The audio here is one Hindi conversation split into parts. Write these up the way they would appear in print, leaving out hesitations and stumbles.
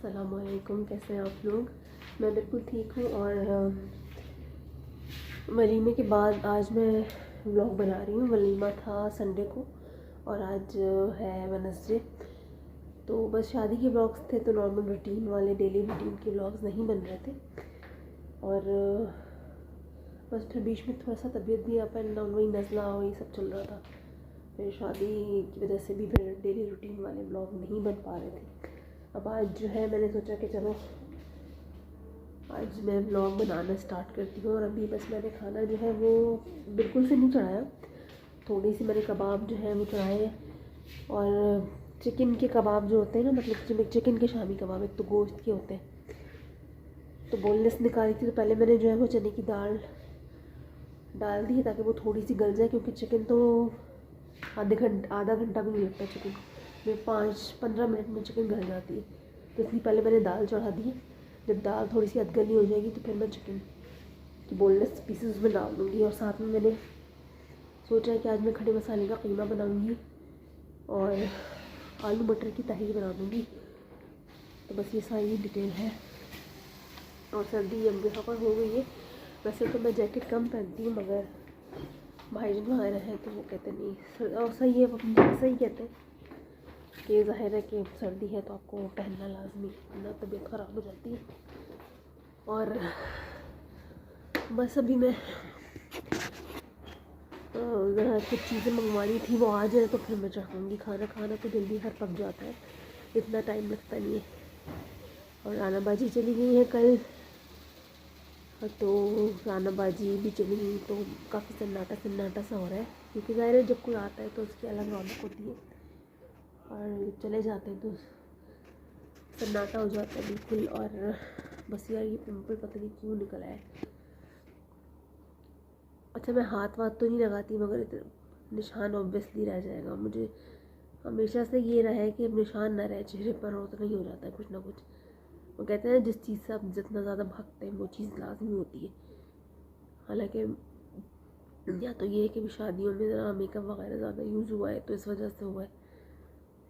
अस्सलामुअलैकुम, कैसे हैं आप लोग। मैं बिल्कुल ठीक हूँ। और वलीमे के बाद आज मैं व्लॉग बना रही हूँ। वलीमा था संडे को और आज है वेडनेसडे। तो बस शादी के व्लॉग्स थे, तो नॉर्मल रूटीन वाले डेली रूटीन के व्लॉग्स नहीं बन रहे थे। और बस फिर बीच में थोड़ा सा तबीयत भी अप एंड डाउन, वही नज़ला वही सब चल रहा था। फिर शादी की वजह से भी फिर डेली रूटीन वाले ब्लॉग नहीं बन पा रहे थे। अब आज जो है मैंने सोचा कि चलो आज मैं व्लॉग बनाना स्टार्ट करती हूँ। और अभी बस मैंने खाना जो है वो बिल्कुल से नहीं चढ़ाया, थोड़ी सी मैंने कबाब जो है वो चढ़ाए। और चिकन के कबाब जो होते हैं ना, मतलब चिकन के शामी कबाब, एक तो गोश्त के होते हैं, तो बोनलेस निकाली थी। तो पहले मैंने जो है वो चने की दाल डाल दी ताकि वो थोड़ी सी गल जाए, क्योंकि चिकन तो आधा घंटा भी नहीं लगता चिकन में, 5-15 मिनट में चिकन गल जाती है। तो इसलिए पहले मैंने दाल चढ़ा दी है। जब दाल थोड़ी सी अधगली हो जाएगी तो फिर मैं चिकन की बोनलेस पीसेस उसमें डाल दूँगी। और साथ में मैंने सोचा है कि आज मैं खड़े मसाले का कीमा बनाऊँगी और आलू मटर की तहरी बना दूँगी। तो बस ये सारी डिटेल है। और सर्दी अब यहाँ पर हो गई है। वैसे तो मैं जैकेट कम पहनती हूँ, मगर भाईजान वहाँ रहे तो वो कहते नहीं, और सही है, अपनी जगह सही कहते हैं कि ज़ाहिर है कि सर्दी है तो आपको पहनना लाजमी, वरना तबीयत ख़राब हो जाती है। और बस अभी मैं ज़रा कुछ चीज़ें मंगवानी थी, वो आ जाए तो फिर मैं चढ़ाऊँगी खाना। खाना तो जल्दी हर पक जाता है, इतना टाइम लगता नहीं है। और राना बाजी चली गई है कल, तो राना बाजी भी चली गई तो काफ़ी सन्नाटा सा हो रहा है, क्योंकि ज़ाहिर है जब कोई आता है तो उसकी अलग रौनक होती है, और चले जाते हैं तो सन्नाटा हो जाता है बिल्कुल। और बस यार ये पिंपल पता नहीं क्यों निकल आया है। अच्छा, मैं हाथ वाथ तो नहीं लगाती, मगर निशान ऑब्वियसली रह जाएगा। मुझे हमेशा से ये रहा है कि निशान ना रहे चेहरे पर हो तो नहीं हो जाता है कुछ ना कुछ। वो कहते हैं जिस चीज़ से आप जितना ज़्यादा भागते हैं वो चीज़ लाजमी होती है। हालांकि या तो ये है कि शादियों में ज़रा मेकअप वगैरह ज़्यादा यूज़ हुआ है तो इस वजह से हुआ है।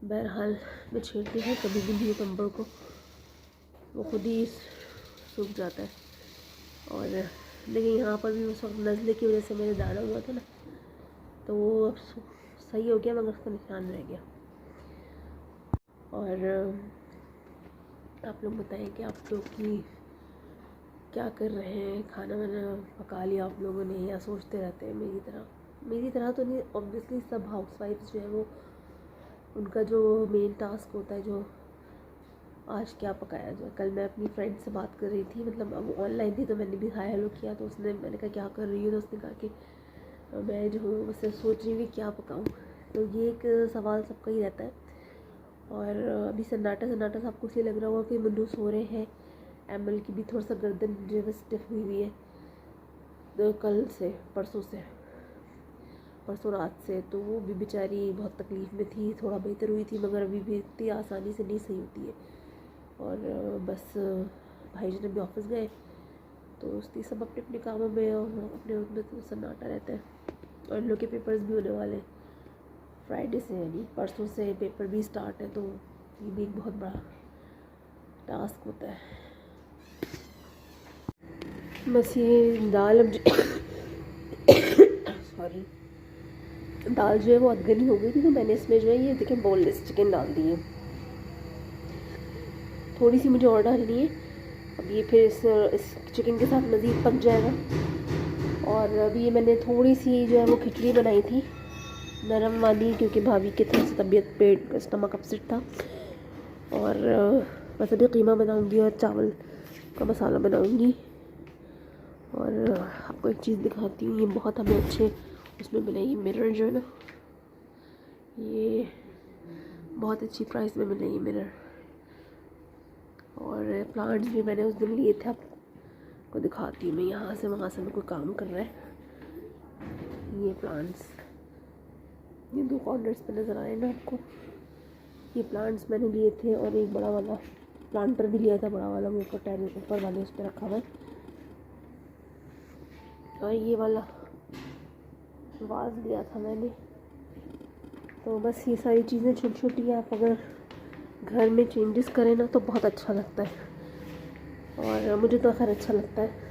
बहरहाल मैं छेड़ती हूँ कभी भी नहीं कंबल को, वो खुद ही सूख जाता है। और लेकिन यहाँ पर भी उस वक्त नज़ले की वजह से मेरे दाना हुआ था ना, तो वो अब सही हो गया, मगर उसका निशान रह गया। और आप लोग बताएं कि आप लोग की क्या कर रहे हैं। खाना वाना पका लिया आप लोगों ने, या सोचते रहते हैं मेरी तरह तो नहीं। ऑब्वियसली सब हाउसवाइफ्स जो है वो, उनका जो मेन टास्क होता है जो आज क्या पकाया जाए। कल मैं अपनी फ्रेंड से बात कर रही थी, मतलब अब ऑनलाइन थी, तो मैंने भी हाय हेलो किया। तो मैंने कहा क्या कर रही हो, तो उसने कहा कि मैं जो हूँ उससे सोच रही हूँ कि क्या पकाऊँ। तो ये एक सवाल सबका ही रहता है। और अभी सन्नाटा सा आपको इसलिए लग रहा होगा कि मुन्नू सो रहे हैं। एमएल की भी थोड़ा सा गर्दन जो है स्टिफ हुई हुई है, तो कल से परसों रात से, तो वो भी बेचारी बहुत तकलीफ़ में थी। थोड़ा बेहतर हुई थी, मगर अभी भी इतनी आसानी से नहीं सही होती है। और बस भाईजान अभी ऑफिस गए, तो उसकी सब अपने अपने कामों में और अपने उनमें तो सन्नाटा रहता है। और इन लोग के पेपर्स भी होने वाले फ्राइडे से, यानी परसों से पेपर भी स्टार्ट है, तो ये भी एक बहुत बड़ा टास्क होता है। बस ये दाल अब सॉरी दाल जो है वो अधगनी हो गई थी, तो मैंने इसमें जो है ये देखें बोनलेस चिकन डाल दी है। थोड़ी सी मुझे और डालनी है। अब ये फिर इस चिकन के साथ मज़ीद पक जाएगा। और अभी मैंने थोड़ी सी जो है वो खिचड़ी बनाई थी नरम वाली, क्योंकि भाभी की थोड़ी सी तबीयत, पेट स्टमक अपसेट था। और बस अभी कीमा बनाऊंगी और चावल का मसाला बनाऊंगी। और आपको एक चीज़ दिखाती हूँ, ये बहुत हमें अच्छे उसमें मिले, ये मिरर जो है ना, ये बहुत अच्छी प्राइस में मिले ये मिरर। और प्लांट्स भी मैंने उस दिन लिए थे, आपको दिखाती हूँ मैं। यहाँ से वहाँ से मैं कोई काम कर रहा है। ये प्लांट्स, ये 2 कॉर्नर्स पे नज़र आए ना आपको, ये प्लांट्स मैंने लिए थे। और एक बड़ा वाला प्लांटर भी लिया था, बड़ा वाला, वो ऊपर वाले उस पर रखा हुआ है। और ये वाला वाज लिया था मैंने। तो बस ये सारी चीज़ें छोटी छोटी हैं, आप अगर घर में चेंजेस करें ना तो बहुत अच्छा लगता है, और मुझे तो खैर अच्छा लगता है।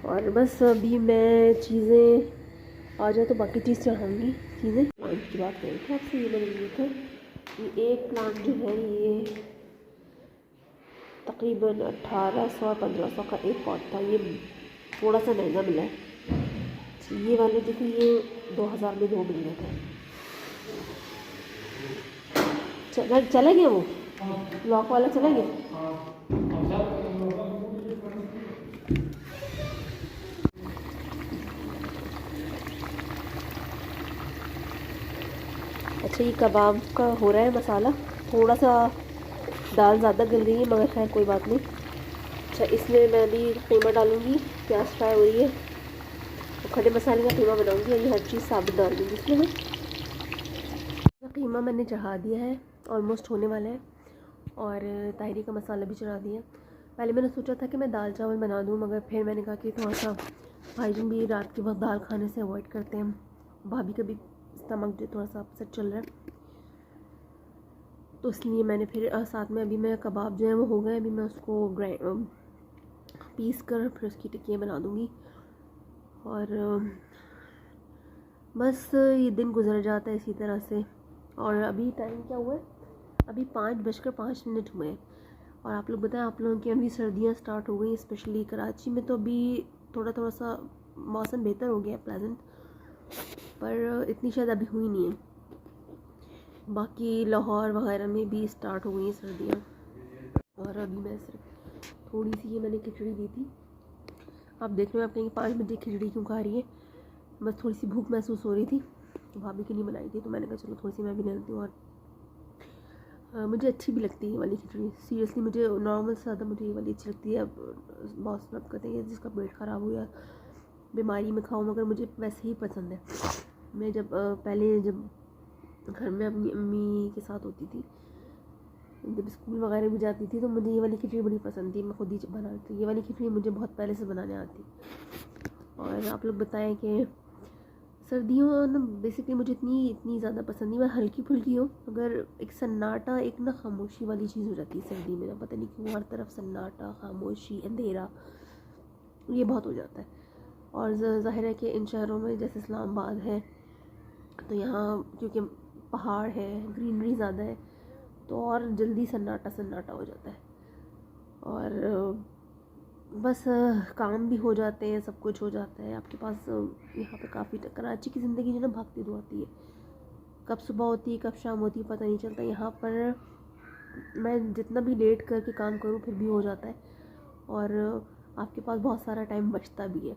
और बस अभी मैं चीज़ें आ जाए तो बाकी चीज़ चढ़ाऊँगी। चीज़ें प्लांट की बात करें तो आपसे ये मैंने लिए थे, ये एक प्लांट जो है ये तकरीबन 1800-1500 का एक पॉट था। ये थोड़ा सा महंगा मिला है। ये वाले जो थे ये 2000 में 2 मिल गए थे। चला गया वो लॉक वाला, चला गया। अच्छा, ये कबाब का हो रहा है मसाला, थोड़ा सा दाल ज़्यादा गल गई है मगर खैर कोई बात नहीं। अच्छा, इसमें मैं अभी कीमा डालूँगी, प्याज फ्राई हो रही है, तो खड़े मसाले का कीमा बनाऊँगी, और ये हर चीज़ साबुत डाल दूँगी इसमें मैं। कीमा मैंने चढ़ा दिया है, ऑलमोस्ट होने वाला है, और ताहिरी का मसाला भी चढ़ा दिया। पहले मैंने सोचा था कि मैं दाल चावल बना दूँ, मगर फिर मैंने कहा कि थोड़ा सा भाईजान भी रात के वक्त दाल खाने से अवॉइड करते हैं, भाभी का भी स्टमक जो थोड़ा सा अपसेट चल रहा है, तो इसलिए मैंने फिर साथ में अभी मैं कबाब जो है वो हो गए, अभी मैं उसको पीस कर फिर उसकी टिक्कियाँ बना दूँगी। और बस ये दिन गुजर जाता है इसी तरह से। और अभी टाइम क्या हुआ है, अभी 5:05 हुए हैं, और आप लोग बताएं, आप लोगों की अभी सर्दियाँ स्टार्ट हो गई, स्पेशली कराची में तो अभी थोड़ा सा मौसम बेहतर हो गया है, प्लेजेंट, पर इतनी शायद अभी हुई नहीं है। बाकी लाहौर वगैरह में भी स्टार्ट हो गई हैं सर्दियाँ। और अभी मैं सिर्फ थोड़ी सी ये मैंने खिचड़ी दी थी, आप देख रहे हो, आप कहेंगे 5 बजे खिचड़ी क्यों खा रही है, बस थोड़ी सी भूख महसूस हो रही थी, तो भाभी के लिए बनाई थी, तो मैंने कहा चलो थोड़ी सी मैं भी ले लेती हूँ। और मुझे अच्छी भी लगती है ये वाली खिचड़ी, सीरियसली मुझे नॉर्मल से ज़्यादा मुझे ये वाली अच्छी लगती है। अब बहुत सब कहते हैं जिसका पेट ख़राब हो या बीमारी में खाऊँ, मगर मुझे वैसे ही पसंद है। मैं जब पहले जब घर में अपनी अम्मी के साथ होती थी, जब स्कूल वगैरह भी जाती थी, तो मुझे ये वाली खिचड़ी बड़ी पसंद थी, मैं खुद ही बनाती थी। ये वाली खिचड़ी मुझे बहुत पहले से बनाने आती। और आप लोग बताएं कि सर्दियों ना बेसिकली मुझे इतनी ज़्यादा पसंद नहीं, मैं हल्की फुल्की हो, मगर एक सन्नाटा, एक ना खामोशी वाली चीज़ हो जाती है सर्दी में ना, पता नहीं क्यों हर तरफ सन्नाटा, खामोशी, अंधेरा, ये बहुत हो जाता है। और ज़ाहिर है कि इन शहरों में जैसे इस्लामाबाद है, तो यहाँ क्योंकि पहाड़ है, ग्रीनरी ज़्यादा है, तो और जल्दी सन्नाटा हो जाता है। और बस काम भी हो जाते हैं, सब कुछ हो जाता है आपके पास। यहाँ पे काफ़ी कराची की ज़िंदगी जो ना भागती धुआती है, कब सुबह होती है कब शाम होती है पता नहीं चलता। यहाँ पर मैं जितना भी लेट करके काम करूँ फिर भी हो जाता है, और आपके पास बहुत सारा टाइम बचता भी है।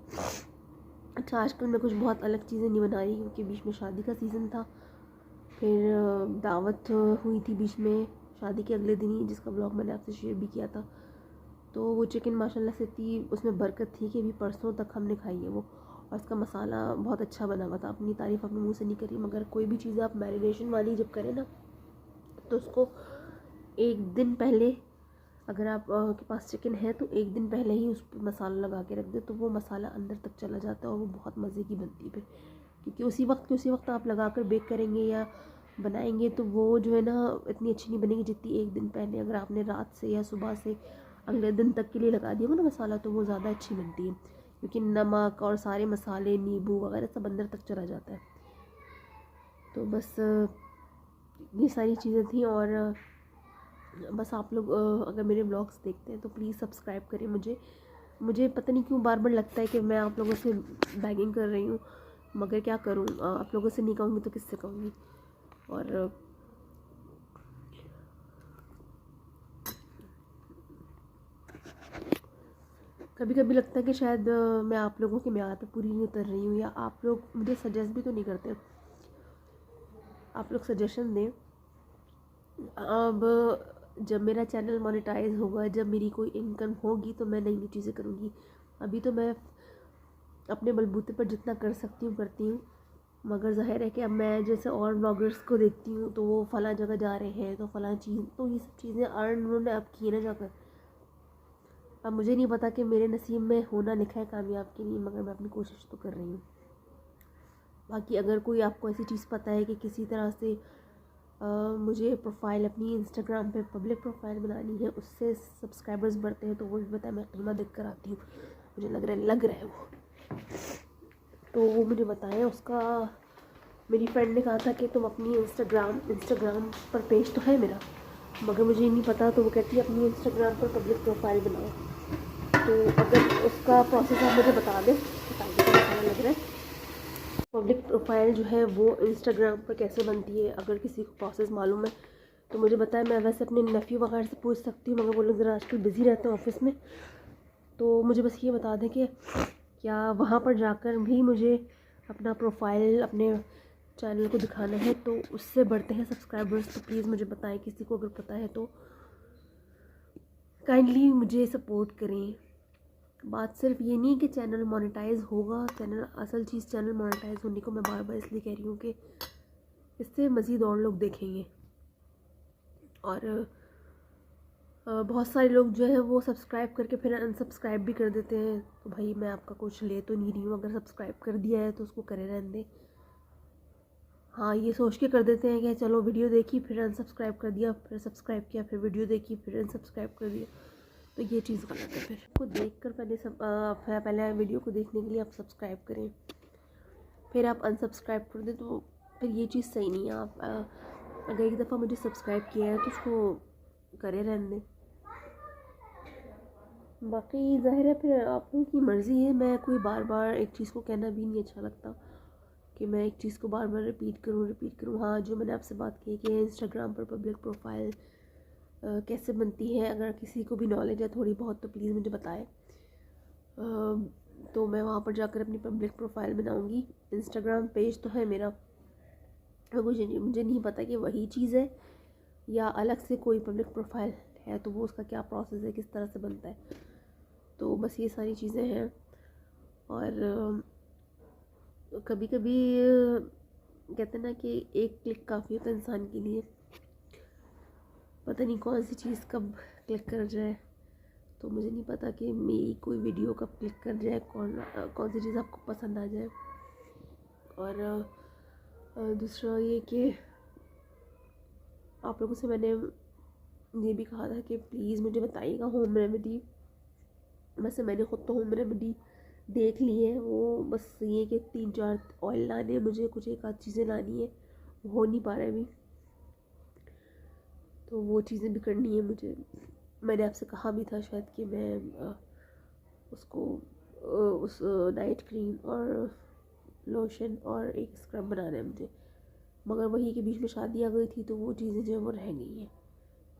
अच्छा, आजकल मैं कुछ बहुत अलग चीज़ें नहीं बना रही, क्योंकि बीच में शादी का सीज़न था, फिर दावत हुई थी बीच में शादी के अगले दिन ही, जिसका ब्लॉग मैंने आपसे शेयर भी किया था। तो वो चिकन माशाल्लाह से इतनी उसमें बरकत थी कि अभी परसों तक हमने खाई है वो, और इसका मसाला बहुत अच्छा बना हुआ था। अपनी तारीफ़ अपने मुंह से नहीं करी, मगर कोई भी चीज़ आप मैरिनेशन वाली जब करें ना, तो उसको एक दिन पहले, अगर आप के पास चिकन है तो एक दिन पहले ही उस पर मसाला लगा के रख दे, तो वो मसाला अंदर तक चला जाता है और वो बहुत मज़े की बनती है फिर। क्योंकि उसी वक्त आप लगा कर बेक करेंगे या बनाएंगे, तो वो जो है ना इतनी अच्छी नहीं बनेगी जितनी एक दिन पहले अगर आपने रात से या सुबह से अगले दिन तक के लिए लगा दिया हो ना मसाला, तो वो ज़्यादा अच्छी बनती है, क्योंकि नमक और सारे मसाले, नींबू वगैरह सब अंदर तक चला जाता है। तो बस ये सारी चीज़ें थी। और बस आप लोग अगर मेरे ब्लॉग्स देखते हैं तो प्लीज़ सब्सक्राइब करें। मुझे पता नहीं क्यों बार बार लगता है कि मैं आप लोगों से बैगिंग कर रही हूँ, मगर क्या करूँ, आप लोगों से नहीं कहूँगी तो किससे कहूँगी। और कभी कभी लगता है कि शायद मैं आप लोगों की म्याद पे पूरी नहीं उतर रही हूँ, या आप लोग मुझे सजेस्ट भी तो नहीं करते, आप लोग सजेशन दें। अब जब मेरा चैनल मोनेटाइज होगा, जब मेरी कोई इनकम होगी, तो मैं नई नई चीज़ें करूँगी। अभी तो मैं अपने बलबूते पर जितना कर सकती हूँ करती हूँ, मगर ज़ाहिर है कि अब मैं जैसे और ब्लॉगर्स को देखती हूँ तो वो फ़लाँ जगह जा रहे हैं, तो फ़लाँ चीज़, तो ये सब चीज़ें अर्न उन्होंने अब की ना जाकर। अब मुझे नहीं पता कि मेरे नसीब में होना लिखा है कामयाब के लिए, मगर मैं अपनी कोशिश तो कर रही हूँ। बाकी अगर कोई आपको ऐसी चीज़ पता है कि किसी तरह से मुझे प्रोफाइल अपनी इंस्टाग्राम पे पब्लिक प्रोफाइल बनानी है, उससे सब्सक्राइबर्स बढ़ते हैं, तो वो भी पता है मैं कीमा देख कर आती हूँ, मुझे लग रहा है वो, तो वो मुझे बताएं। उसका मेरी फ्रेंड ने कहा था कि तुम अपनी इंस्टाग्राम पर पेज तो है मेरा, मगर मुझे नहीं पता, तो वो कहती है अपनी इंस्टाग्राम पर पब्लिक प्रोफाइल बनाओ। तो अगर उसका प्रोसेस आप मुझे बता दें तो ताकि मुझे पता लग रहा है पब्लिक प्रोफाइल जो है वो इंस्टाग्राम पर कैसे बनती है। अगर किसी को प्रोसेस मालूम है तो मुझे बताएं। मैं वैसे अपने नेफ्यू वगैरह से पूछ सकती हूँ, मगर वो लोग ज़रा आजकल बिज़ी रहते हैं ऑफिस में, तो मुझे बस ये बता दें कि क्या वहाँ पर जाकर भी मुझे अपना प्रोफाइल अपने चैनल को दिखाना है, तो उससे बढ़ते हैं सब्सक्राइबर्स, तो प्लीज़ मुझे बताएं। किसी को अगर पता है तो काइंडली मुझे सपोर्ट करें। बात सिर्फ ये नहीं कि चैनल मोनेटाइज होगा, असल चीज़ चैनल मोनेटाइज होने को मैं बार बार इसलिए कह रही हूँ कि इससे मज़ीद और लोग देखेंगे। और बहुत सारे लोग जो है वो सब्सक्राइब करके फिर अनसब्सक्राइब भी कर देते हैं, तो भाई मैं आपका कुछ ले तो नहीं रही हूँ, अगर सब्सक्राइब कर दिया है तो उसको करे रहने दें। हाँ, ये सोच के कर देते हैं कि चलो वीडियो देखी फिर अनसब्सक्राइब कर दिया, फिर सब्सक्राइब किया, फिर वीडियो देखी फिर अनसब्सक्राइब कर दिया, तो ये चीज़ गलत है। फिर को देख कर पहले वीडियो को देखने के लिए आप सब्सक्राइब करें, फिर आप अनसब्सक्राइब कर दें, तो फिर ये चीज़ सही नहीं है। आप अगर एक दफ़ा मुझे सब्सक्राइब किया है तो उसको करे रहने दें। बाकी ज़ाहिर है फिर आप लोगों की मर्ज़ी है, मैं कोई बार बार एक चीज़ को कहना भी नहीं अच्छा लगता कि मैं एक चीज़ को बार बार रिपीट करूँ। हाँ, जो मैंने आपसे बात की कि इंस्टाग्राम पर पब्लिक प्रोफाइल कैसे बनती है, अगर किसी को भी नॉलेज है थोड़ी बहुत तो प्लीज़ मुझे बताएं। तो मैं वहाँ पर जाकर अपनी पब्लिक प्रोफाइल बनाऊँगी। इंस्टाग्राम पेज तो है मेरा, मुझे नहीं पता कि वही चीज़ है या अलग से कोई पब्लिक प्रोफाइल है, तो वो उसका क्या प्रोसेस है, किस तरह से बनता है, तो बस ये सारी चीज़ें हैं। और कभी कभी कहते हैं ना कि एक क्लिक काफ़ी होता है इंसान के लिए, पता नहीं कौन सी चीज़ कब क्लिक कर जाए, तो मुझे नहीं पता कि मेरी कोई वीडियो कब क्लिक कर जाए, कौन सी चीज़ आपको पसंद आ जाए। और दूसरा ये कि आप लोगों से मैंने ये भी कहा था कि प्लीज़ मुझे बताइएगा होम रेमेडी। वैसे मैंने ख़ुद तो होम रेमेडी देख ली है, वो बस ये कि 3-4 ऑयल लाने हैं मुझे, कुछ एक आध चीज़ें लानी है, हो नहीं पा रहा है अभी, तो वो चीज़ें भी करनी है मुझे। मैंने आपसे कहा भी था शायद कि मैं उसको उस नाइट क्रीम और लोशन और एक स्क्रब बनाना है मुझे, मगर वही के बीच में शादी आ गई थी, तो वो चीज़ें जो है वो रह गई हैं,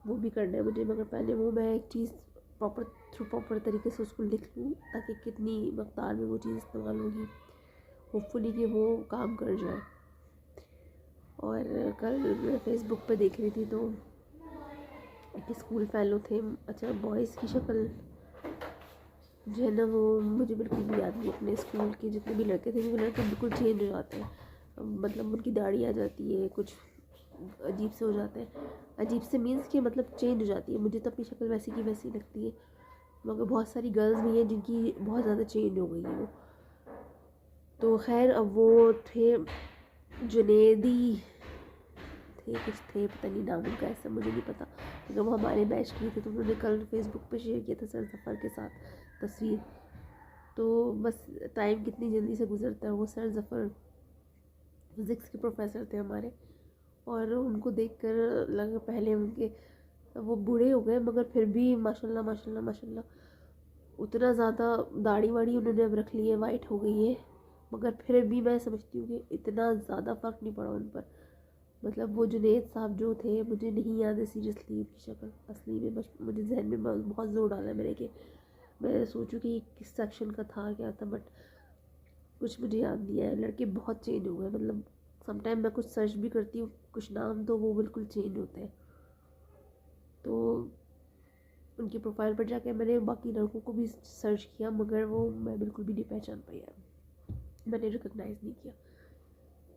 वो भी करना है मुझे। मगर पहले वो मैं एक चीज़ प्रॉपर तरीके से उसको लिख लूँ ताकि कितनी मकदार में वो चीज़ इस्तेमाल होगी, होपफुली कि वो काम कर जाए। और कल मैं फेसबुक पे देख रही थी तो एक स्कूल फेलो थे, अच्छा बॉयज़ की शक्ल जो है ना वो मुझे बिल्कुल भी याद नहीं, अपने स्कूल के जितने भी लड़के थे वो लड़के बिल्कुल चेंज हो जाते हैं, मतलब उनकी दाढ़ी आ जाती है, कुछ अजीब से हो जाते हैं, अजीब से मीन्स कि मतलब चेंज हो जाती है। मुझे तो अपनी शक्ल वैसी की वैसी लगती है, मगर बहुत सारी गर्ल्स भी हैं जिनकी बहुत ज़्यादा चेंज हो गई है वो। तो खैर अब वो थे जुनेदी थे, कुछ थे, पता नहीं नाम उनका ऐसा मुझे नहीं पता, लेकिन वो हमारे बैच की थे, तो उन्होंने कल फेसबुक पे शेयर किया था सर ज़फ़र के साथ तस्वीर। तो बस टाइम कितनी जल्दी से गुजरता है। वो सर ज़फ़र फिज़िक्स के प्रोफेसर थे हमारे, और उनको देखकर लगा पहले उनके वो बूढ़े हो गए, मगर फिर भी माशाल्लाह माशाल्लाह माशाल्लाह उतना ज़्यादा दाढ़ी वाड़ी उन्होंने अब रख ली है, वाइट हो गई है, मगर फिर भी मैं समझती हूँ कि इतना ज़्यादा फ़र्क नहीं पड़ा उन पर। मतलब वो जुनेद साहब जो थे, मुझे नहीं याद है सीरियसली उनकी शक्ल असली में, बस मुझे जहन में बहुत ज़ोर डाला है मैंने कि मैं सोचूं कि किस सेक्शन का था क्या था, बट कुछ मुझे याद नहीं है। लड़के बहुत चेंज हो गए, मतलब समटाइम मैं कुछ सर्च भी करती हूँ कुछ नाम तो वो बिल्कुल चेंज होते हैं। तो उनकी प्रोफाइल पर जाके मैंने बाकी लड़कों को भी सर्च किया, मगर वो मैं बिल्कुल भी नहीं पहचान पाई है, मैंने रिकॉग्नाइज़ नहीं किया।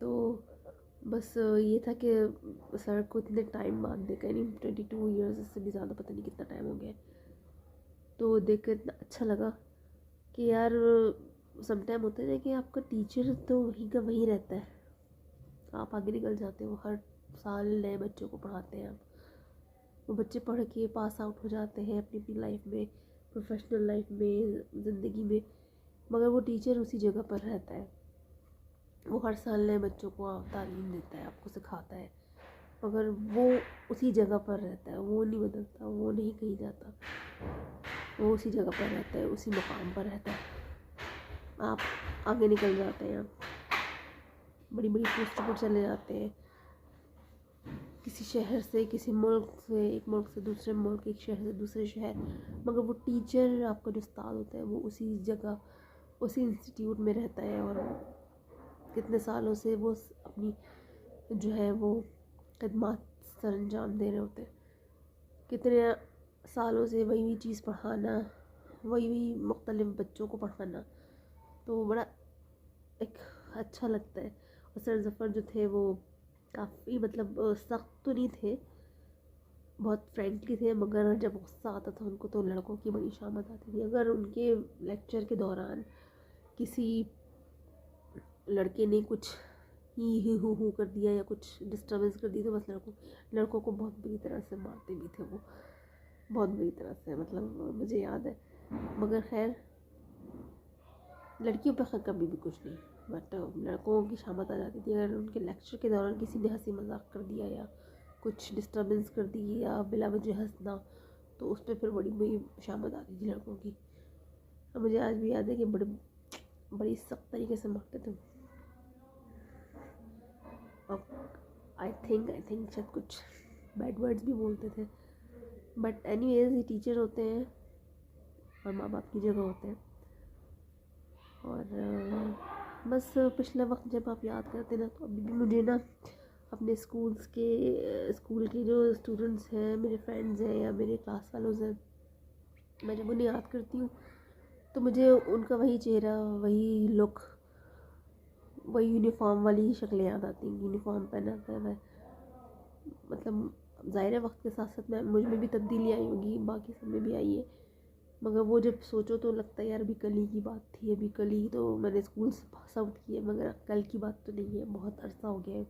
तो बस ये था कि सर को इतने टाइम बाद देखा, नहीं 22 ईयर्स, इससे भी ज़्यादा पता नहीं कितना टाइम हो गया, तो देख कर इतना अच्छा लगा कि यार समटाइम होता है ना कि आपका टीचर तो वहीं का वहीं रहता है, आप आगे निकल जाते हो हर साल नए बच्चों को पढ़ाते हैं आप। वो बच्चे पढ़ के पास आउट हो जाते हैं अपनी अपनी लाइफ में, प्रोफेशनल लाइफ में, ज़िंदगी में, मगर वो टीचर उसी जगह पर रहता है। वो हर साल नए बच्चों को तालीम देता है, आपको सिखाता है, मगर वो उसी जगह पर रहता है, वो नहीं बदलता, वो नहीं कहीं जाता, वो उसी जगह पर रहता है, उसी मुकाम पर रहता है। आप आगे निकल जाते हैं, आप बड़ी बड़ी पोस्टों पर चले जाते हैं, किसी शहर से, किसी मुल्क से, एक मुल्क से दूसरे मुल्क, एक शहर से दूसरे शहर, मगर वो टीचर, आपका जो उस्ताद होता है, वो उसी जगह, उसी इंस्टीट्यूट में रहता है। और कितने सालों से वो अपनी जो है वो खिदमत सर अंजाम दे रहे होते हैं, कितने सालों से वही चीज़ पढ़ाना, वही मुख्तलिफ बच्चों को पढ़ाना, तो बड़ा एक अच्छा लगता है। और सर ज़फ़र जो थे वो काफ़ी मतलब सख्त तो नहीं थे, बहुत फ्रेंडली थे, मगर जब गुस्सा आता था उनको तो लड़कों की बड़ी शामत आती थी। अगर उनके लेक्चर के दौरान किसी लड़के ने कुछ ही हू कर दिया या कुछ डिस्टर्बेंस कर दी तो बस लड़कों को बहुत बुरी तरह से मारते भी थे वो, बहुत बुरी तरह से, मतलब मुझे याद है। मगर खैर लड़कियों पर कभी भी कुछ नहीं, बट लड़कों की शामत आ जाती थी। अगर उनके लेक्चर के दौरान किसी ने हंसी मजाक कर दिया या कुछ डिस्टर्बेंस कर दी या बिला वजह हंसना, तो उस पर फिर बड़ी बड़ी शामत आती थी लड़कों की। और मुझे आज भी याद है कि बड़ी सख्त तरीके से मारते थे। और आई थिंक शायद कुछ बैड वर्ड्स भी बोलते थे, बट एनीवेज ये टीचर होते हैं और माँ बाप की जगह होते हैं। और बस पिछला वक्त जब आप याद करते ना, तो अभी भी मुझे ना अपने स्कूल के जो स्टूडेंट्स हैं, मेरे फ्रेंड्स हैं या मेरे क्लास फेलोज़ हैं, मैं जब उन्हें याद करती हूँ तो मुझे उनका वही चेहरा, वही लुक, वही यूनिफॉर्म वाली शक्लें याद आती हैं। यूनिफॉर्म पहना कर मैं, मतलब ज़ाहिर है वक्त के साथ साथ मैं मुझ में भी तब्दीली आई होगी, बाकी सब में भी आई है, मगर वो जब सोचो तो लगता है यार अभी कल ही की बात थी, अभी कल ही तो मैंने स्कूल से पास आउट किया, मगर कल की बात तो नहीं है, बहुत अरसा हो गया है।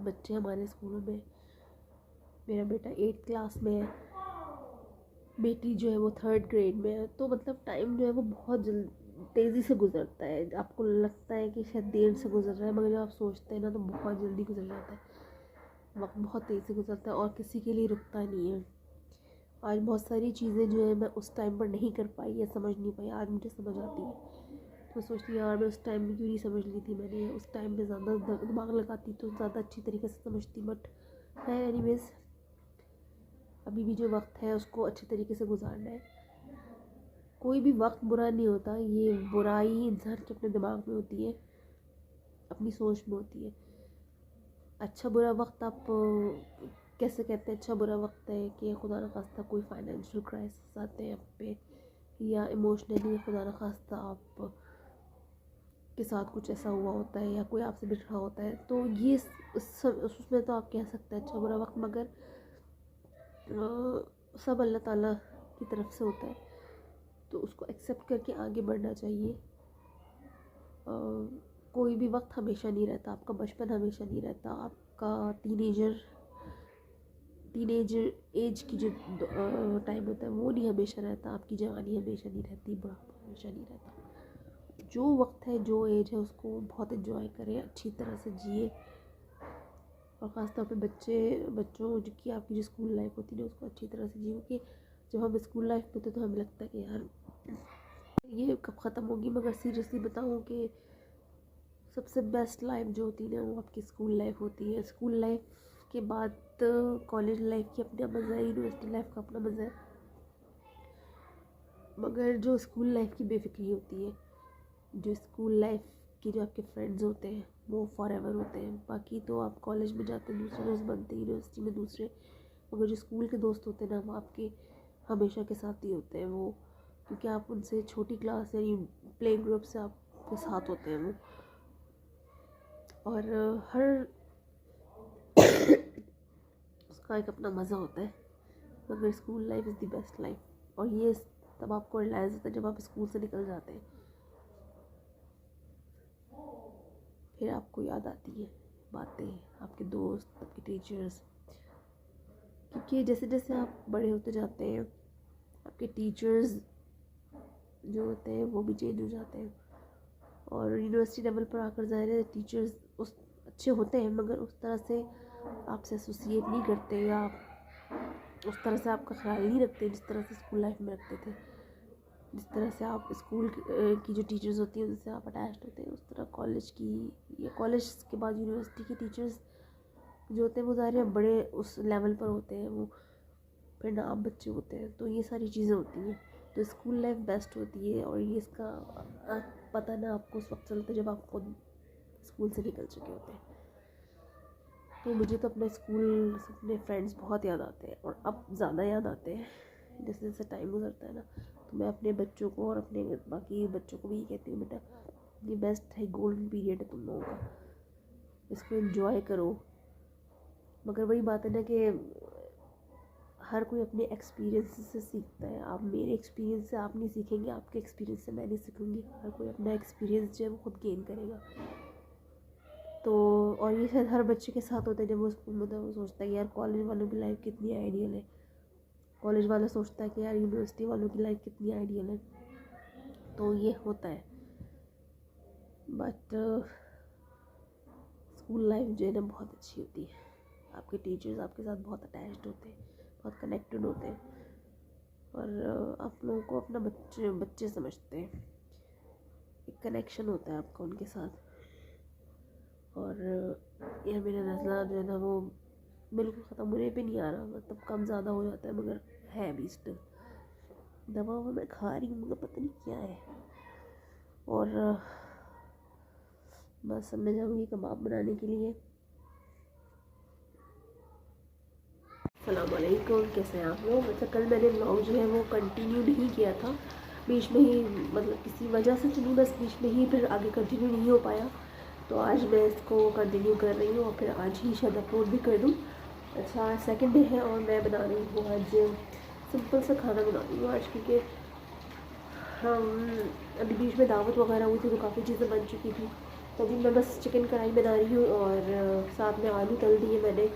बच्चे हमारे स्कूल में, मेरा बेटा 8th क्लास में है, बेटी जो है वो 3rd ग्रेड में है, तो मतलब टाइम जो है वो बहुत तेज़ी से गुजरता है। आपको लगता है कि शायद देर से गुजर रहा है, मगर जब आप सोचते हैं ना तो बहुत जल्दी गुजर जाता है, वक्त बहुत तेज़ी से गुजरता है और किसी के लिए रुकता नहीं है। आज बहुत सारी चीज़ें जो है मैं उस टाइम पर नहीं कर पाई या समझ नहीं पाई, आज मुझे समझ आती है, तो सोचती हूँ यार मैं उस टाइम में क्यों नहीं समझ ली थी, मैंने उस टाइम में ज़्यादा दिमाग लगाती तो ज़्यादा अच्छी तरीके से समझती। बट है एनीवेज, अभी भी जो वक्त है उसको अच्छे तरीके से गुजारना है। कोई भी वक्त बुरा नहीं होता, ये बुराई इंसान के अपने दिमाग में होती है, अपनी सोच में होती है। अच्छा बुरा वक्त आप कैसे कहते हैं? अच्छा बुरा वक्त है कि खुदा न खास्ता कोई फाइनेंशियल क्राइसिस आते हैं आप पे, या इमोशनली खुदा न खास्ता आप के साथ कुछ ऐसा हुआ होता है या कोई आपसे बिछड़ा होता है, तो ये उसमें तो आप कह सकते हैं अच्छा बुरा वक्त, मगर सब अल्लाह ताला की तरफ से होता है, तो उसको एक्सेप्ट करके आगे बढ़ना चाहिए। कोई भी वक्त हमेशा नहीं रहता, आपका बचपन हमेशा नहीं रहता, आपका टीनेज एज की जो टाइम होता है वो नहीं हमेशा रहता, आपकी जवानी हमेशा नहीं रहती, बुढ़ापा हमेशा नहीं रहता। जो वक्त है, जो एज है, उसको बहुत एंजॉय करें, अच्छी तरह से जिए। और ख़ासतौर पे बच्चों की आपकी जो स्कूल लाइफ होती है ना, उसको अच्छी तरह से जिए, क्योंकि जब हम स्कूल लाइफ में होते तो हमें लगता है कि यार ये कब ख़त्म होगी, मगर सीरियसली बताऊँ कि सबसे बेस्ट लाइफ जो होती है ना वो आपकी स्कूल लाइफ होती है। स्कूल लाइफ के बाद कॉलेज लाइफ की अपना मज़ा है, यूनिवर्सिटी लाइफ का अपना मज़ा है, मगर जो स्कूल लाइफ की बेफिक्री होती है, जो स्कूल लाइफ के जो आपके फ्रेंड्स होते हैं वो फॉर एवर होते हैं। बाकी तो आप कॉलेज में जाते हैं, दूसरे दोस्त बनते हैं, यूनिवर्सिटी में दूसरे, मगर जो स्कूल के दोस्त होते हैं ना वो आपके हमेशा के साथ ही होते हैं वो, क्योंकि आप उनसे छोटी क्लास यानी प्ले ग्रुप से आपके साथ होते हैं वो। और हर उसका एक अपना मज़ा होता है, मगर school life is the best life. और ये तब आपको रियलाइज़ होता है जब आप स्कूल से निकल जाते हैं, फिर आपको याद आती है बातें, आपके दोस्त, आपके टीचर्स, क्योंकि जैसे जैसे आप बड़े होते जाते हैं आपके टीचर्स जो होते हैं वो भी चेंज हो जाते हैं। और यूनिवर्सिटी लेवल पर आकर ज़ाहिर है टीचर्स उस अच्छे होते हैं मगर उस तरह से आपसे एसोसिएट नहीं करते या उस तरह से आपका ख्याल नहीं रखते जिस तरह से स्कूल लाइफ में रखते थे। जिस तरह से आप स्कूल की जो टीचर्स होती हैं उनसे आप अटैच्ड होते हैं उस तरह कॉलेज की या कॉलेज के बाद यूनिवर्सिटी के टीचर्स जो होते हैं वो ज़ाहिर है बड़े उस लेवल पर होते हैं, वो फिर ना आप बच्चे होते हैं, तो ये सारी चीज़ें होती हैं। तो स्कूल लाइफ बेस्ट होती है और ये इसका पता ना आपको उस वक्त चलता है जब आप खुद स्कूल से निकल चुके होते हैं। तो मुझे तो अपने स्कूल से अपने फ्रेंड्स बहुत याद आते हैं और अब ज़्यादा याद आते हैं जैसे जैसे टाइम गुजरता है ना। तो मैं अपने बच्चों को और अपने बाकी बच्चों को भी ये कहती हूँ, बेटा ये बेस्ट है, गोल्डन पीरियड है तुम लोगों का, इसको एंजॉय करो। मगर वही बात है ना कि हर कोई अपने एक्सपीरियंस से सीखता है। आप मेरे एक्सपीरियंस से आप नहीं सीखेंगे, आपके एक्सपीरियंस से मैं नहीं सीखूंगी। हर कोई अपना एक्सपीरियंस जो है वो खुद गेन करेगा। तो और ये शायद हर बच्चे के साथ होता है जब वो स्कूल में होता है, वो सोचता है यार कॉलेज वालों की लाइफ कितनी आइडियल है, कॉलेज वाला सोचता है कि यार यूनिवर्सिटी वालों की लाइफ कितनी आइडियल है। तो ये होता है, बट स्कूल लाइफ जो है ना बहुत अच्छी होती है। आपके टीचर्स आपके साथ बहुत अटैच्ड होते हैं, बहुत कनेक्टेड होते हैं और आप लोगों को अपना बच्चे समझते हैं। एक कनेक्शन होता है आपका उनके साथ। और ये मेरा नज़ला जो है ना वो बिल्कुल ख़त्म होने पे नहीं आ रहा, मतलब कम ज़्यादा हो जाता है मगर है भी स्टिल। दवा मैं खा रही हूँ मगर पता नहीं क्या है। और बस अब मैं जाऊँगी कबाब बनाने के लिए। अस्सलामुअलैकुम, कैसे हैं आप लोग। अच्छा कल मैंने व्लॉग जो है वो कंटिन्यू नहीं किया था, बीच में ही मतलब किसी वजह से चली, बस बीच में ही फिर आगे कंटिन्यू नहीं हो पाया। तो आज मैं इसको कंटिन्यू कर रही हूँ और फिर आज ही शायद अपलोड भी कर दूँ। अच्छा आज सेकंड डे है और मैं बना रही हूँ आज सिंपल सा खाना बना रही हूँ आज, क्योंकि हम अभी बीच में दावत वगैरह हुई थी तो काफ़ी चीज़ें बन चुकी थी। तो अभी मैं बस चिकन कढ़ाई बना रही हूँ और साथ में आलू तल दिए मैंने।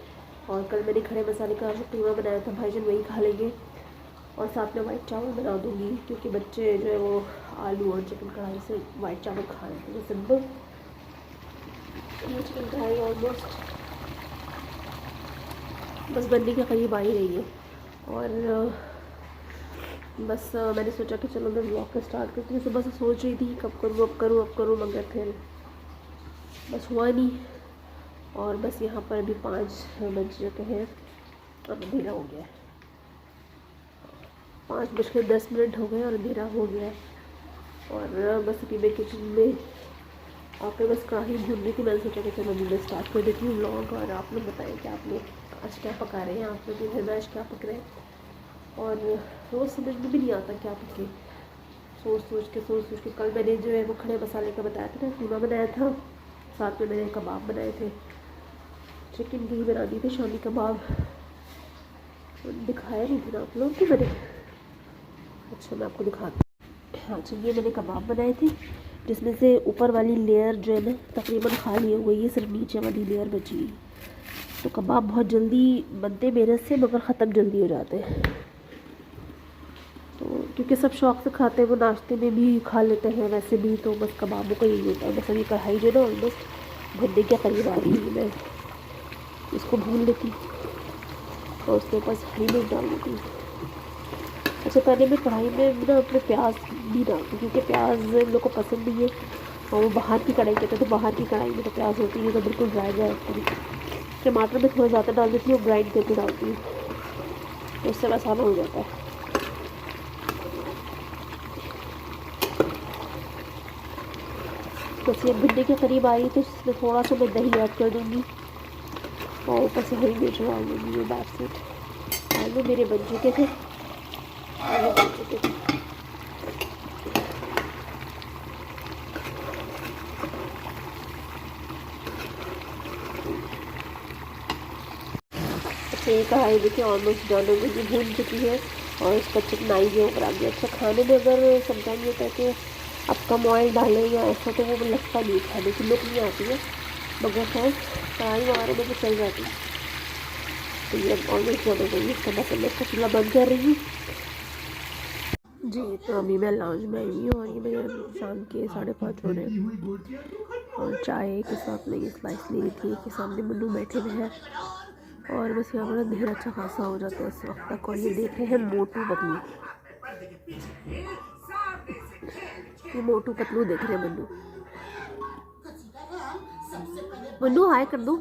और कल मैंने खड़े मसाले का जो कीमा बनाया था भाईजान वही खा लेंगे और साथ में वाइट चावल बना दूँगी, क्योंकि बच्चे जो है वो आलू और चिकन कढ़ाई से वाइट चावल खा रहे थे। तो सिंपल चिकन कढ़ाई ऑलमोस्ट बस बनने के करीब आ ही रही है। और बस मैंने सोचा कि चलो मैं व्लॉग का स्टार्ट करती हूँ। सुबह से सोच रही थी कब करूँ अब करूँ मगर फिर बस हुआ नहीं। और बस यहाँ पर अभी 5 बज चुके हैं, अब अंधेरा हो गया है, 5:10 हो गए और अंधेरा हो गया है। और बस अभी मैं किचन में आकर बस कढ़ाई भून रही थी। मैंने सोचा कि चलो मैं स्टार्ट कर देती हूँ व्लॉग और आप लोग बताएं कि आप लोग आज क्या पका रहे हैं, आप लोग के घर में आज क्या पक रहे हैं। और रोज़ समझ में भी नहीं आता क्या पके, सोच सोच के कल मैंने जो है वो खड़े मसाले का बताया था ना, कीमा बनाया था, साथ में मैंने कबाब बनाए थे, चिकन की बना दी थी शामी कबाब, दिखाया नहीं था ना आप लोगों को मैंने। अच्छा मैं आपको दिखाती हूँ। हाँ चलिए, मैंने कबाब बनाए थे जिसमें से ऊपर वाली लेयर जो है ना तकरीबन खाली हो गई है, सिर्फ नीचे वाली लेयर बची हुई। तो कबाब बहुत जल्दी बनते मेहनत से मगर ख़त्म जल्दी हो जाते हैं। तो क्योंकि सब शौक़ से खाते हैं, वो नाश्ते में भी खा लेते हैं वैसे भी, तो बस कबाबों का यही होता है। बस अभी कढ़ाई जो है ना ऑलमोस्ट भुनने के करीब आ रही है, मैं इसको भून लेती और उसके ऊपर हरी मिर्च डाल देती। अच्छा पहले मैं कढ़ाई में ना अपने प्याज भी डालती हूँ, क्योंकि प्याज लोग को पसंद नहीं है और वो बाहर की कढ़ाई कहते हैं, तो बाहर की कढ़ाई में तो प्याज होती है तो बिल्कुल ड्राई पूरी। टमाटर में थोड़ा ज़्यादा डाल देती हूँ, ग्राइंड करके डालती हूँ तो उससे आसान हो जाता है। बस ये भुनने के करीब आ रही तो इसमें थोड़ा सा मैं दही ऐड कर दूँगी और ऊपर से हरी मिर्च डाल दूँगी। That's it. आलू मेरे बन चुके थे, आलू बन चुके थे। अच्छा ये कढ़ाई देखिए ऑलमोस्ट डन हो गई, भून चुकी है और इसका चिकनाई जो ऊपर आ गया। अच्छा खाने में अगर समटाइम होता है कि आप कम ऑयल डालें या ऐसा तो वो लगता नहीं, खाने की लुक नहीं आती है, मगर खैर सारी मारे में तो चल जाती। तो ये ऑलमोस्ट जब हो गई, इसका मतलब मैं इसका चूल्हा बंद कर रही हूँ जी। तो अभी मैं लाउंज में आई हुई हूँ और ये मेरे शाम के 5:30 हो रहे हैं और चाय के साथ मैंने स्लाइस ली थी कि सामने मन्नू बैठे हुए हैं और बस यहाँ पर अंधेरा अच्छा खासा हो जाता है इस वक्त तक। और ये देख रहे हैं मोटू पतलू, ये मोटू पतलू देख रहे हैं मन्नू। मन्नू हाय कर दो,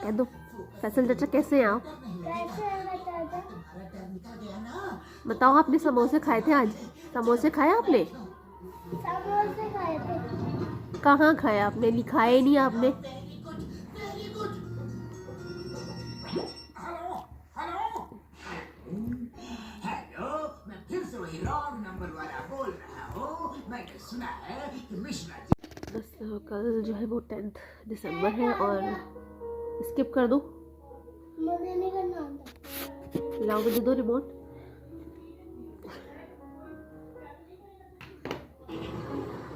कह दो फैसल चाचा कैसे हैं आप? बताओ आपने समोसे खाए थे आज? समोसे खाए आपने? समोसे खाए थे। कहाँ खाए आपने? लिखाए नहीं आपने। बस कल जो है वो 10 दिसंबर है और स्किप कर दो। मुझे नहीं करना आता। लाओ मुझे दो रिमोट।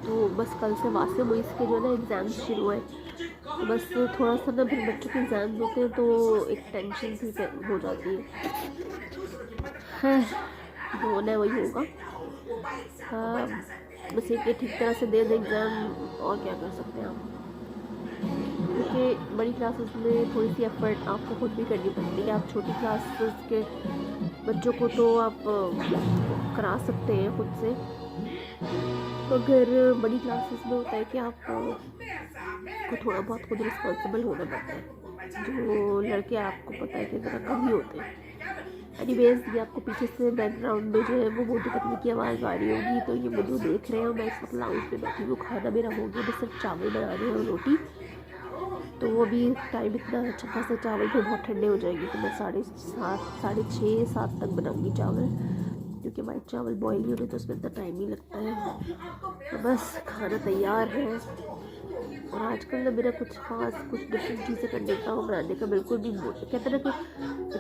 तो बस कल से वासे मुइस के जो है ना एग्ज़ाम्स शुरू है। तो बस थोड़ा सा ना फिर बच्चों के एग्ज़ाम्स होते हैं तो एक टेंशन सी हो जाती है। जो होना है वही होगा। हाँ बस एक ठीक तरह से दे एग्ज़ाम और क्या कर सकते हैं आप, क्योंकि बड़ी क्लासेस में थोड़ी सी एफर्ट आपको खुद भी करनी पड़ती है। आप छोटी क्लासेस के बच्चों को तो आप करा सकते हैं खुद से, मगर बड़ी क्लासेस में होता है कि आपको थोड़ा बहुत खुद रिस्पॉन्सिबल होना पड़ता है। जो लड़के आपको पता है कि ज़रा कम ही होते हैं। एनीवेज ये आपको पीछे से बैकग्राउंड में जो है वो मोटू पतलू की आवाज़ आ रही होगी। तो ये मुझे देख रहे हैं, मैं इस वक्त लाउंज पे बैठी हूँ। खाना मेरा हो गया, बस सिर्फ चावल बना रहे हैं और रोटी। तो वो भी टाइम इतना अच्छा खासा, चावल तो बहुत ठंडे हो जाएंगे तो मैं 7:30 6:30 तक बनाऊँगी चावल, क्योंकि वाइट चावल बॉयल ही होने तो उसमें इतना टाइम नहीं लगता है। तो बस खाना तैयार है। और आजकल ना मेरा कुछ खास कुछ डिफरेंट चीज़ें करने का और बनाने का बिल्कुल भी कहते ना कि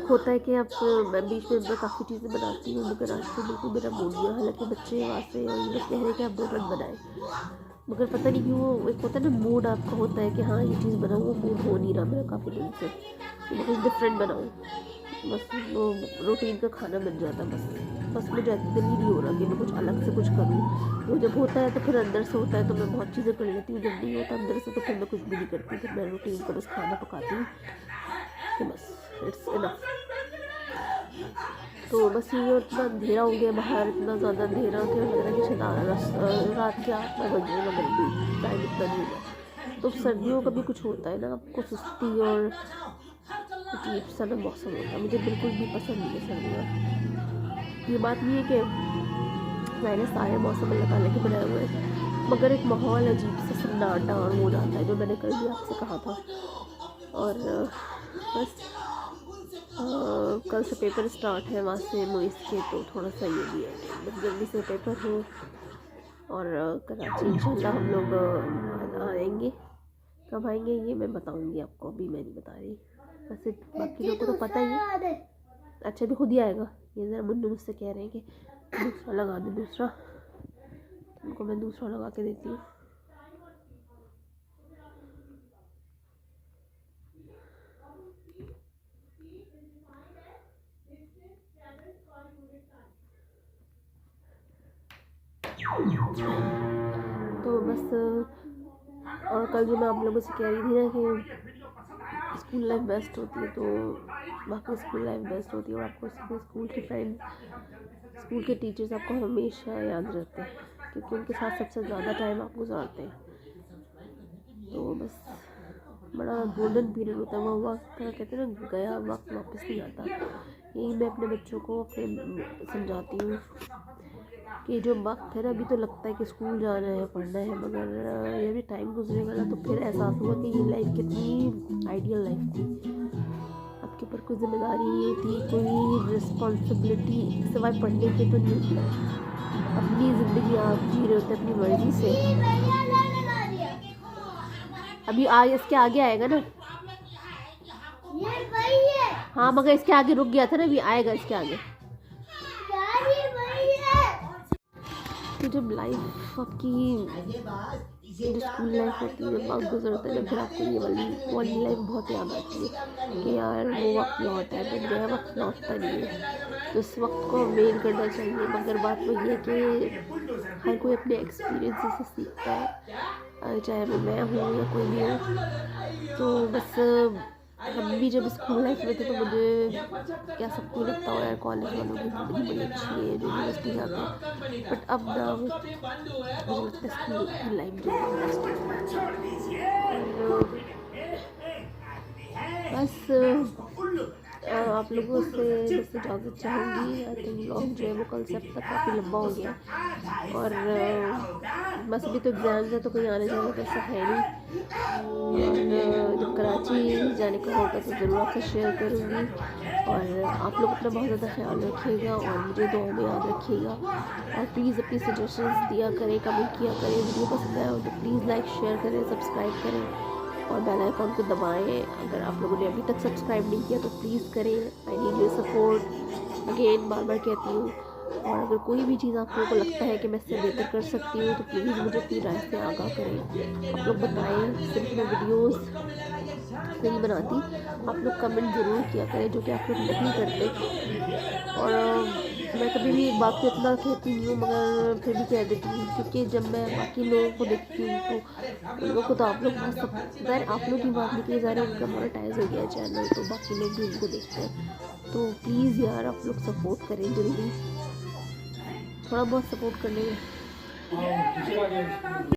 होता है कि आप मैं बीच में काफ़ी चीज़ें बनाती हूँ, मगर आजकल बिल्कुल मेरा मूड नहीं है। हालांकि बच्चे वास्ते और ये लोग कह रहे हैं कि आप डोनट बनाएं, मगर पता नहीं क्यों एक होता है ना मूड आपका होता है कि हाँ ये चीज़ बनाऊँ, वो मूड हो नहीं रहा मेरा काफ़ी दिन से कि मैं कुछ डिफरेंट बनाऊँ। बस वो रूटीन का खाना बन जाता बस मुझे दिल ही नहीं हो रहा कि मैं कुछ अलग से कुछ करूँ। वो जब होता है तो फिर अंदर से होता है तो मैं बहुत चीज़ें कर लेती हूँ, जब नहीं होता अंदर से तो फिर मैं कुछ भी नहीं करती। फिर मैं रूटीन का बस खाना पकाती हूँ कि बस इट्स इनफ। तो बस ये इतना अंधेरा हो गया बाहर, इतना ज़्यादा अंधेरा कि लग रहा है कि रात के 8-9 बज रहे, मगर भी टाइम इतना नहीं हुआ। तो सर्दियों का भी कुछ होता है ना, आपको सुस्ती और अजीब सा ना मौसम होता है। मुझे बिल्कुल भी पसंद नहीं है सर्दियाँ। ये बात नहीं है कि मैंने सारे मौसम अल्लाह ताला के बनाए हुए हैं, मगर एक माहौल अजीब सा सन्नाटा और हो जाता है, जो मैंने कल भी आपसे कहा था। और बस कल से पेपर स्टार्ट है वहाँ से मुइस के, तो थोड़ा सा ये भी है बस जल्दी से पेपर हो और कराची इंशाल्लाह हम लोग आएंगे। कब आएंगे ये मैं बताऊंगी आपको, अभी मैं नहीं बता रही। वैसे बाकी लोगों को तो पता ही है। अच्छा भी खुद ही आएगा। ये ज़रा मुन्नू मुझसे कह रहे हैं कि दूसरा लगा दे, दूसरा उनको मैं दूसरा लगा के देती हूँ। तो बस और कल जो मैं आप लोगों से कह रही थी ना कि स्कूल लाइफ बेस्ट होती है, तो बाकी स्कूल लाइफ बेस्ट होती है और आपको स्कूल के फ्रेंड, स्कूल के टीचर्स आपको हमेशा याद रहते हैं, क्योंकि उनके साथ सबसे ज़्यादा टाइम आप गुजारते हैं। तो बस बड़ा गोल्डन पीरियड होता है वो वक्त, कहते हैं ना गया वक्त वापस नहीं आता। यही मैं अपने बच्चों को अपने समझाती हूँ कि जो वक्त है ना, अभी तो लगता है कि स्कूल जाना है, पढ़ना है, मगर ये भी टाइम गुजरेगा ना तो फिर एहसास हुआ कि ये लाइफ कितनी आइडियल लाइफ थी। आपके ऊपर कोई जिम्मेदारी नहीं थी, कोई रिस्पॉन्सिबिलिटी सिवाय पढ़ने के तो नहीं थी। अपनी ज़िंदगी आप जी रहे होते अपनी मर्ज़ी से। अभी इसके आगे आएगा ना, हाँ मगर इसके आगे रुक गया था ना, अभी आएगा इसके आगे। तो जब लाइफ आपकी जो स्कूल लाइफ होती है, जब वक्त गुजरता है जब, फिर आपको ये वाली लाइफ बहुत याद आती है कि यार वो वक्त लौटा है, बट गया वक्त लौटता नहीं है। तो इस वक्त को मेल करना चाहिए। मगर बात वो ये है कि हर कोई अपने एक्सपीरियंस से सीखता है, चाहे वो मैं हूँ या कोई भी हो। तो बस हम भी जब स्कूल लाइफ में थे तो मुझे क्या सबको लगता हो यार कॉलेज वालों की ज़िंदगी बड़ी अच्छी है जो यूनिवर्सिटी जाते हैं, बट अब ना मुझे लगता है स्कूल की लाइफ जो है बेस्ट है। और बस आप लोगों से बस इजाज़त चाहूँगी। आई थिंक व्लॉग जो है वो कल से अब तक काफ़ी लंबा हो गया, और बस अभी तो एग्ज़ाम्स है तो कहीं आने जाने का ऐसा है नहीं। और जब कराची जाने का होगा तो ज़रूर आपसे शेयर करूँगी। और आप लोग अपना बहुत ज़्यादा ख्याल रखिएगा और मुझे दुआ में याद रखिएगा। और प्लीज़ अपनी सजेशंस दिया करें, कमेंट किया करें। वीडियो पसंद आया हो तो प्लीज़ लाइक शेयर करें, सब्सक्राइब करें और बेल आइकॉन को दबाएं। अगर आप लोगों ने अभी तक सब्सक्राइब नहीं किया तो प्लीज़ करें। I need your support, again बार बार कहती हूँ। और अगर कोई भी चीज़ आप लोगों को लगता है कि मैं इससे बेहतर कर सकती हूँ तो प्लीज़ मुझे अपनी राय से आगाह करें। आप लोग बताएं, सिर्फ मैं वीडियोस नहीं बनाती, आप लोग कमेंट ज़रूर किया करें, जो कि आप लोग नहीं करते। और मैं कभी भी एक बात को इतना कहती नहीं हूँ मगर फिर भी कह देती हूँ, क्योंकि जब मैं बाकी लोगों को देखती हूँ तो उन लोगों को तो आप लोग बहुत सब आप लोग की बात निकली जा रही है, उनका मोनेटाइज हो गया चैनल तो बाकी लोग भी उनको देखते हैं। तो प्लीज़ यार आप लोग सपोर्ट करें, जल्दी थोड़ा बहुत सपोर्ट करने